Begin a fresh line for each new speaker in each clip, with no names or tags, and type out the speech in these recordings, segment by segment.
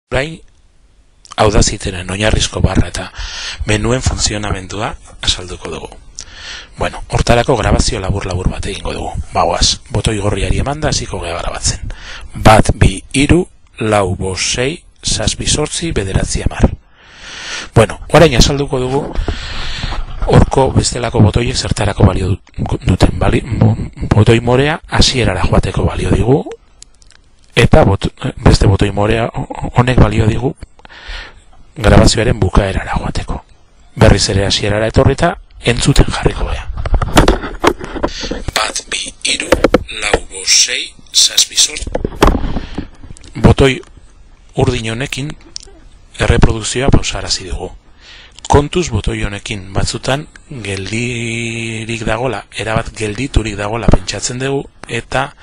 Orain, Audaciteren oinarrizko barra eta menuen funtzionamendua azalduko dugu. Bueno, hortarako grabazio labur-labur bat egingo dugu. Bagoaz, botoi gorriari emanda hasiko gea grabatzen. 1, 2, 3, 4, 5, 6, 7, 8, 9, 10. Bueno, orain azalduko dugu horko bestelako botoiek zertarako balio duten. Botoi morea hasierara joateko balio digu, eta beste botoi morea honek balio digu grabazioaren bukaerara joateko. Berriz ere hasierara etorrita entzuten jarriko gea. 1, 2, 3, 4, 5, 6, 7, 8. Botoi urdin honekin erreprodukzioa pausarazi dugu. Kontuz botoi honekin batzutan geldirik dagola, erabat gelditurik dagola pentsatzen dugu, eta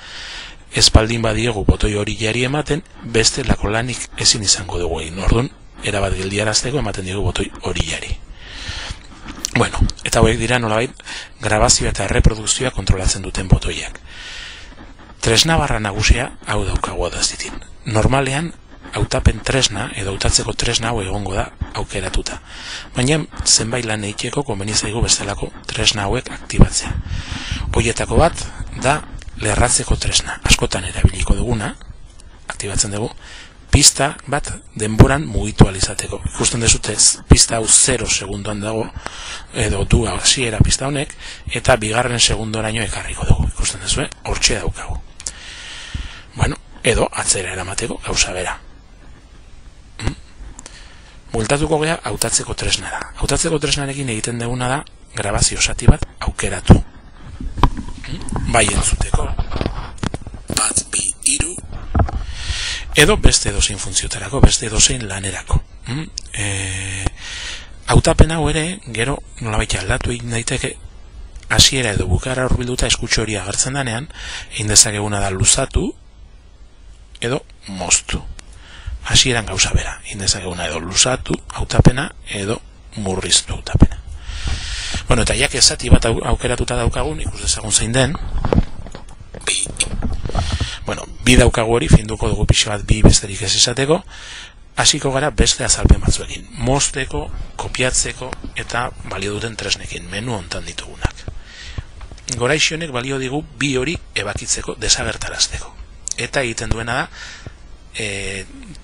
espaldin badiegu botoi hori jari ematen, beste lako lanik ezin izango dugu egin. Orduan, erabat geldiarazteko ematen dugu botoi hori jari. Bueno, eta hauek dira nolabait grabazioa eta erreprodukzioa kontrolatzen duten botoiak. Tresna barra nagusia hau daukagu Audacitin. Normalean, hautapen tresna edo hautatzeko tresna hau egongo da aukeratuta. Baina zenbait lan egiteko komeni zaigu bestelako tresna hauek aktibatzea. Hoietako bat da lerratzeko tresna. Askotan erabiliko duguna, aktibatzen dugu, pista bat denboran mugitu alizateko. Ikusten dezute pista hau 0 segundoan dago, edo du hasiera pista honek, eta bigarren segundoraino ekarriko dugu. Ikusten dezue, hortxe daukagu. Bueno, edo atzera eramateko gauza bera. Bueltatuko gea hautatzeko tresnara. Hautatzeko tresnarekin egiten duguna da grabazio zati bat aukeratu. Bai entzuteko 1, 2, 3 edo beste edozein funtziotarako, beste edozein lanerako. Hautapen hau ere, gero nolabait aldatu egin daiteke hasiera edo bukaera hurbilduta eskutxo hori agertzen denean, egin dezakeguna da luzatu edo moztu. Hasieran gauza bera, egin dezakeguna edo luzatu hautapena edo murriztu hautapena. Bueno, eta jak ezati bat aukeratuta daukagun, ikus dezagun zein den. Bueno, bi daukagu hori, finduko dugu pixo bat bi besterik ez izateko. Hasiko gara beste azalpen batzuekin. Mozteko, kopiatzeko eta balio duten tresnekin, menu hontan ditugunak. Goraixonek balio digu bi hori ebakitzeko, desagertarazteko. Eta egiten duena da,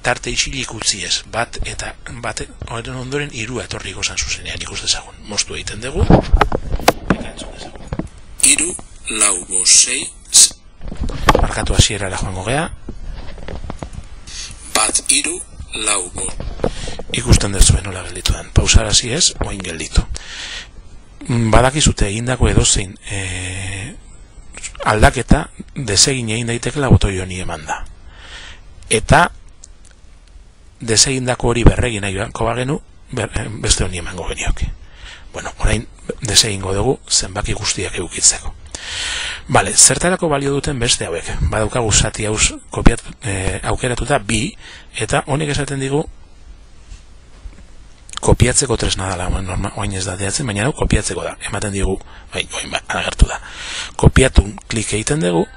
tarte isilik utzi ez, bat horren ondoren 3 etorriko zan zuzenean ikus dezagun. Moztu egiten dugu, eka entzun dezagun. 3, 4, 5, 6. Markatu hasierara joango gea. 1, 3, 4. Ikusten dezuen nola gelditu den. Pausarazi ez, oin gelditu. Badakizute egindako edozein aldaketa desegin egin daitekela botoi honi eman da. Eta desegindako hori berregin nahi bagenu, beste honi emango genioke. Bueno, orain desegingo dugu zenbaki guztiak edukitzeko. Bale, zertarako balio duten beste hauek. Badaukagu zati hauz aukeratuta bi, eta honek esaten digu kopiatzeko tresna dela, oain ez da deatzen, baina hau kopiatzeko da. Ematen digu, oain agertu da. Kopiatu klik egiten dugu,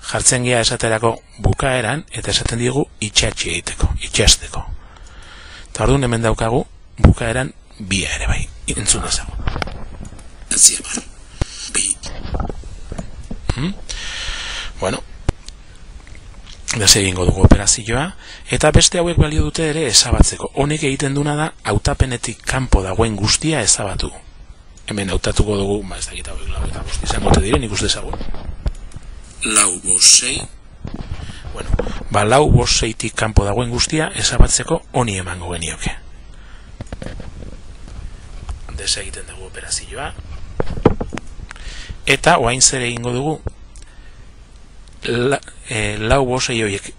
jartzen gea esaterako bukaeran, eta esaten digu itxatxi egiteko, itxasteko. Eta orduan hemen daukagu bukaeran bia ere bai, entzun dezago. Bi. Bueno, desegingo dugu operazioa, eta beste hauek balio dute ere ezabatzeko. Honek egiten duna da, hautapenetik kanpo dagoen guztia ezabatu. Hemen hautatuko dugu, ez dakit hauek lau eta guzti zangote diren, ikus dezagun. 4, 5, 6. Bueno, 4, 5, 6tik kanpo dagoen guztia ezabatzeko honi emango genioke. Desegiten dugu operazioa. Eta oain zer egingo dugu 4, 5, 6 horiek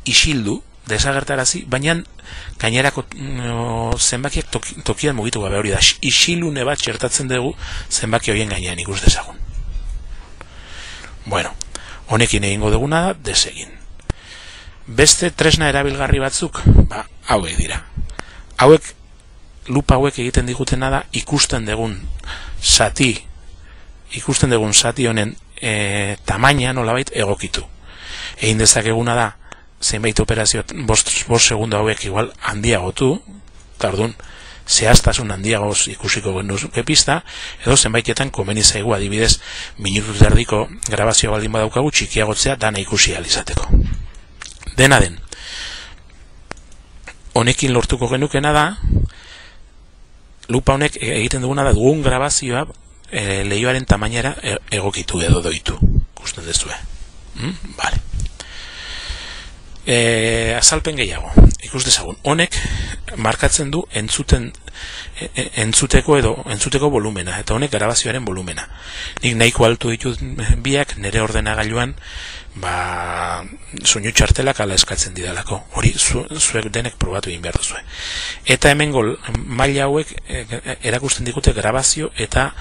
isildu, desagertarazi, baina gainerako zenbakiak tokian mugitu gabe hori da. Isilune bat txertatzen dugu zenbaki horien gainean ikus dezagun. Bueno, honekin egingo duguna da desegin. Beste tresna erabilgarri batzuk, hauek dira. Lupa hauek egiten digutena da ikusten dugun zati honen tamaina nolabait egokitu. Egin dezakeguna da zenbait operazio 5 segundo hauek igual handiagotu, eta orduan zehaztasun handiagoz ikusiko genuke pista, edo zenbaitetan komeni zaigu adibidez minutu erdiko grabazio baldin badaukagu txikiagotzea dana ikusi ahal izateko. Dena den, honekin lortuko genukena da, lupa honek egiten duguna da dugun grabazioa lehioaren tamainara egokitu edo doitu. Gusten dezue. Vale. Azalpen gehiago. Ikus dezagun. Honek markatzen du entzuteko volumena, eta honek grabazioaren volumena. Nik nahiko altu ditut biak nire ordenagailuan soinu txartelak ala eskatzen didalako. Hori zuek denek probatu egin behar duzue. Eta hemen maila hauek erakusten digute grabazio eta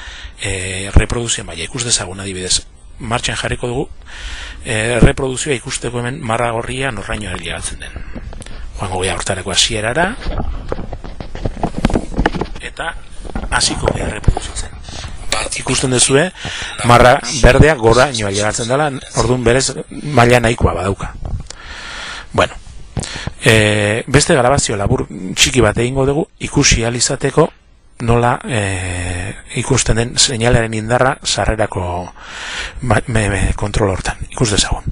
reproduzio maila. Ikus dezagun adibidez. Martxan jarriko dugu reproduzioa ikusteko hemen marra gorria norraino helgatzen den. Joango gea hortarako hasierara eta hasiko gea reproduzitzen. Ikusten duzue marra berdea goraino helgatzen dela, orduan berez maila nahikoa badauka. Bueno, beste grabazio labur txiki bat egingo dugu ikusi ahal izateko nola ikusten den seinalearen indarra sarrerako kontrol hortan. Ikus dezagun.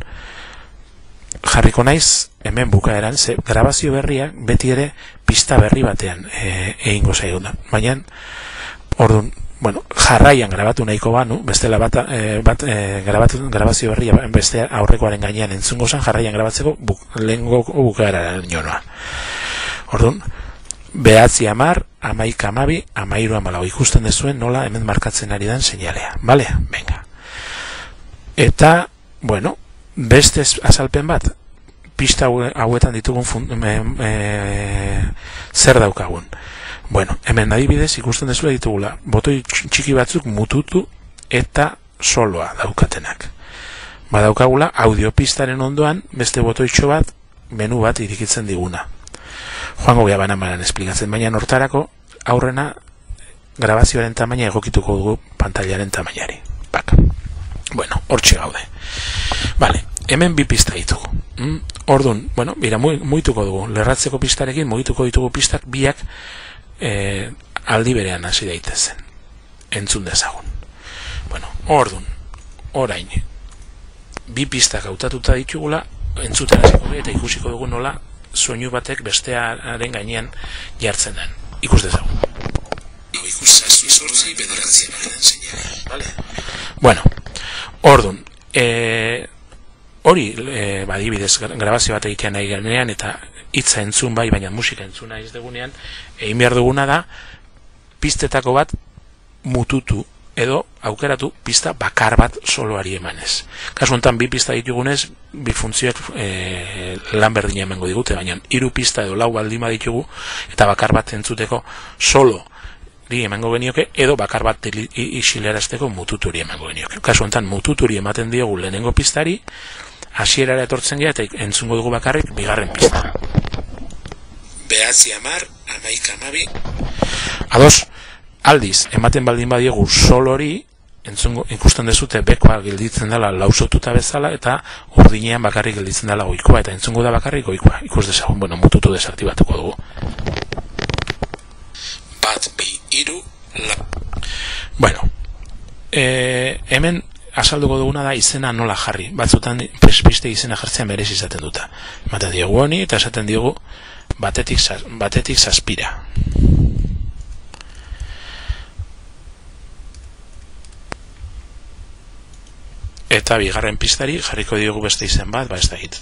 Jarriko naiz hemen bukaeran, ze grabazio berriak beti ere pista berri batean egingo zaigun da. Baina, orduan, jarraian grabatu nahiko banu, bestela grabazio berria beste aurrekoaren gainean entzungo zen, jarraian grabatzeko lehengo bukaeraren jonoa. Orduan, 9, 10, 11, 12, 13, 14 ikusten dezuen nola hemen markatzen ari den seinalea. Bale? Venga. Eta, beste azalpen bat, pista hauetan ditugun zer daukagun. Hemen adibidez ikusten dezue ditugula, botoi txiki batzuk mututu eta soloa daukatenak. Badaukagula audiopistaren ondoan beste botoitxo bat, menu bat irikitzen diguna. Joango gea banan esplikatzen, baina hortarako aurrena grabazioaren tamaina egokituko dugu pantailaren tamainari. Hortxe gaude. Vale, hemen bi pista ditugu. Orduan, mugituko dugu, lerratzeko pistarekin mugituko ditugu pistak biak aldi berean hasi daitezen. Entzun dezagun. Orduan, orain, bi pistak hautatuta ditugula, entzuten hasiko eta ikusiko dugu nola soinu batek bestearen gainean jartzen den. Ikus dezagun. Orduan, hori badibidez grabazio bat egitean nahi genean eta hitza entzun bai, baina musika entzun nahi ez degunean, egin behar duguna da pistetako bat mututu edo aukeratu pista bakar bat soloari emanez. Kasu honetan bi pista ditugunez, bi funtzioak lan berdina emango digute, baina 3 pista edo 4 baldin baditugu eta bakar bat entzuteko solo emango genioke, edo bakar bat isilerazteko mututuri emango genioke. Kasu honetan mututuri ematen diogu lehenengo pistari, hasierara etortzen gea eta entzungo dugu bakarrik bigarren pista. 9, 10, 11, 12. Ados, aldiz, ematen baldin badiogu solori, ikusten dezute bekoa gelditzen dela lausotuta bezala, eta urdinean bakarrik gelditzen dela goikoa, eta entzungo da bakarrik goikoa. Ikus dezagun, mututu desaktibatuko dugu. 1, 2, 3. Hemen azalduko duguna da izena nola jarri. Batzutan piste izena jartzean berez izaten duta. Ematen diogu honi eta esaten diogu batetik zazpira. Eta bigarren pistari jarriko diogu beste izen bat, ez da hit.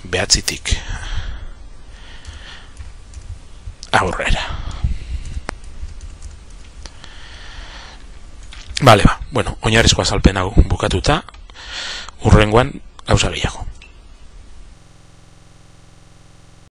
9tik aurrera. Oinarrizko azalpen hau bukatuta, hurrengoan gauza gehiago.